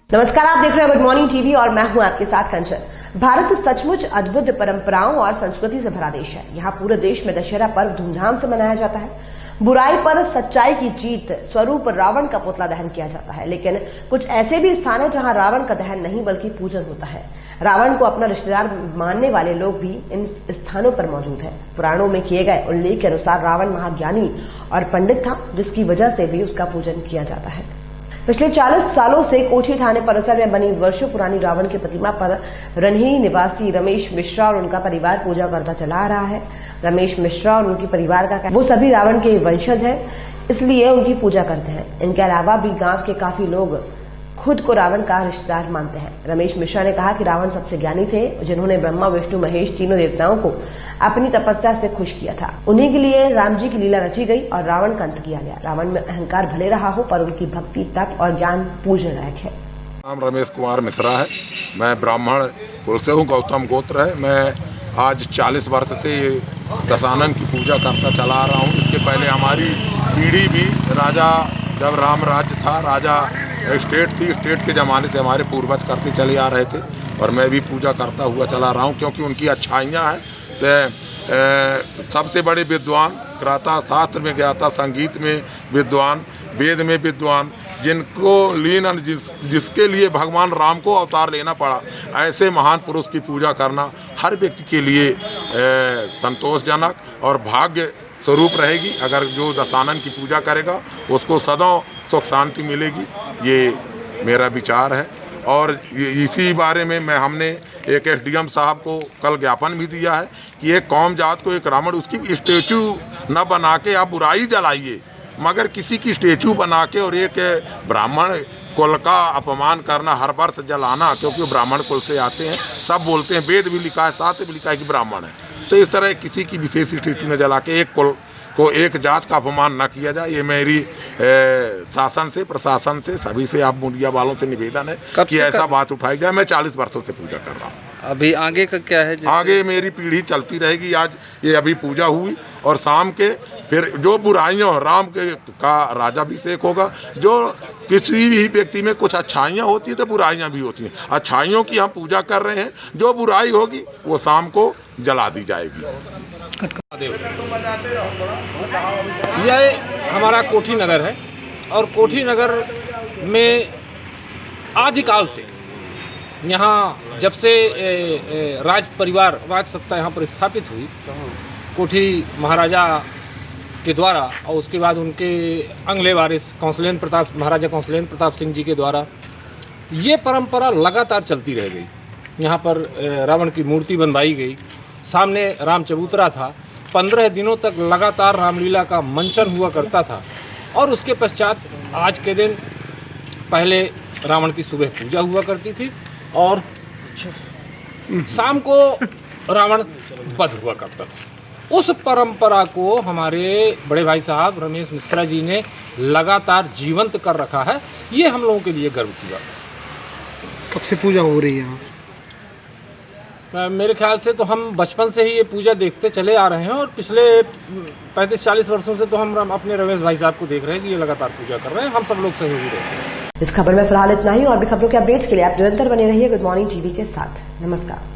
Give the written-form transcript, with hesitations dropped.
नमस्कार, आप देख रहे हैं गुड मॉर्निंग टीवी और मैं हूं आपके साथ कंचन। भारत सचमुच अद्भुत परंपराओं और संस्कृति से भरा देश है। यहाँ पूरे देश में दशहरा पर्व धूमधाम से मनाया जाता है। बुराई पर सच्चाई की जीत स्वरूप रावण का पुतला दहन किया जाता है। लेकिन कुछ ऐसे भी स्थान है जहाँ रावण का दहन नहीं बल्कि पूजन होता है। रावण को अपना रिश्तेदार मानने वाले लोग भी इन स्थानों पर मौजूद हैं। पुराणों में किए गए उल्लेख के अनुसार रावण महाज्ञानी और पंडित था, जिसकी वजह से भी उसका पूजन किया जाता है। पिछले 40 सालों से कोठी थाने परिसर में बनी वर्षों पुरानी रावण की प्रतिमा पर रन्ही निवासी रमेश मिश्रा और उनका परिवार पूजा करता चला आ रहा है। रमेश मिश्रा और उनके परिवार का वो सभी रावण के वंशज हैं, इसलिए उनकी पूजा करते हैं। इनके अलावा भी गांव के काफी लोग खुद को रावण का रिश्तेदार मानते हैं। रमेश मिश्रा ने कहा कि रावण सबसे ज्ञानी थे, जिन्होंने ब्रह्मा विष्णु महेश तीनों देवताओं को अपनी तपस्या से खुश किया था। उन्हीं के लिए राम जी की लीला रची गई और रावण का अंत किया गया। रावण में अहंकार भले रहा हो, पर उनकी भक्ति, तप और ज्ञान पूजन लायक है। नाम रमेश कुमार मिश्रा है। मैं ब्राह्मण कुल से हूँ, गौतम गोत्र है। मैं आज 40 वर्ष से दशानन की पूजा करता चला आ रहा हूँ। इसके पहले हमारी पीढ़ी भी राजा, जब राम राज्य था, राजा स्टेट थी, स्टेट के ज़माने से हमारे पूर्वज करते चले आ रहे थे और मैं भी पूजा करता हुआ चला रहा हूँ, क्योंकि उनकी अच्छाइयाँ हैं। सबसे बड़े विद्वान, क्राता, शास्त्र में ज्ञाता, संगीत में विद्वान, वेद में विद्वान, जिनको जिसके लिए भगवान राम को अवतार लेना पड़ा, ऐसे महान पुरुष की पूजा करना हर व्यक्ति के लिए संतोषजनक और भाग्य स्वरूप रहेगी। अगर जो दशानन की पूजा करेगा उसको सदा सुख शांति मिलेगी, ये मेरा विचार है। और इसी बारे में हमने एक एसडीएम साहब को कल ज्ञापन भी दिया है कि एक कौम जात को एक रावण, उसकी स्टेचू न बना के आप बुराई जलाइए, मगर किसी की स्टेचू बना के और एक ब्राह्मण कुल का अपमान करना, हर वर्ष जलाना, क्योंकि वो ब्राह्मण कुल से आते हैं। सब बोलते हैं, वेद भी लिखा है, शास्त्र भी लिखा है कि ब्राह्मण है। तो इस तरह किसी की विशेष स्टेचू न जला के एक कुल को, एक जात का अपमान न किया जाए। ये मेरी शासन से, प्रशासन से, सभी से, आप मीडिया वालों से निवेदन है कि ऐसा बात उठाई जाए। मैं 40 वर्षों से पूजा कर रहा हूँ। अभी आगे का क्या है? आगे मेरी पीढ़ी चलती रहेगी। आज ये अभी पूजा हुई और शाम के फिर जो बुराइयाँ, राम के का राज्याभिषेक होगा। जो किसी भी व्यक्ति में कुछ अच्छाइयाँ होती हैं तो बुराइयाँ भी होती हैं। अच्छाइयों की हम पूजा कर रहे हैं, जो बुराई होगी वो शाम को जला दी जाएगी। यह हमारा कोठी नगर है और कोठी नगर में आदिकाल से यहाँ जब से राज परिवार, राज सत्ता यहाँ पर स्थापित हुई, कोठी महाराजा के द्वारा और उसके बाद उनके अगले वारिस कौंसलेन प्रताप, महाराजा कौंसलेन प्रताप सिंह जी के द्वारा ये परंपरा लगातार चलती रह गई। यहाँ पर रावण की मूर्ति बनवाई गई, सामने राम चबूतरा था। 15 दिनों तक लगातार रामलीला का मंचन हुआ करता था और उसके पश्चात आज के दिन पहले रावण की सुबह पूजा हुआ करती थी और शाम को रावण वध हुआ करता था। उस परंपरा को हमारे बड़े भाई साहब रमेश मिश्रा जी ने लगातार जीवंत कर रखा है। ये हम लोगों के लिए गर्व की बात है। कब से पूजा हो रही है यहाँ? मेरे ख्याल से तो हम बचपन से ही ये पूजा देखते चले आ रहे हैं और पिछले 35-40 वर्षों से तो हम अपने रमेश भाई साहब को देख रहे हैं कि ये लगातार पूजा कर रहे हैं। हम सब लोग सहयोगी रहते हैं। इस खबर में फिलहाल इतना ही। और भी खबरों के अपडेट्स के लिए आप निरंतर बने रहिए गुड मॉर्निंग टीवी के साथ। नमस्कार।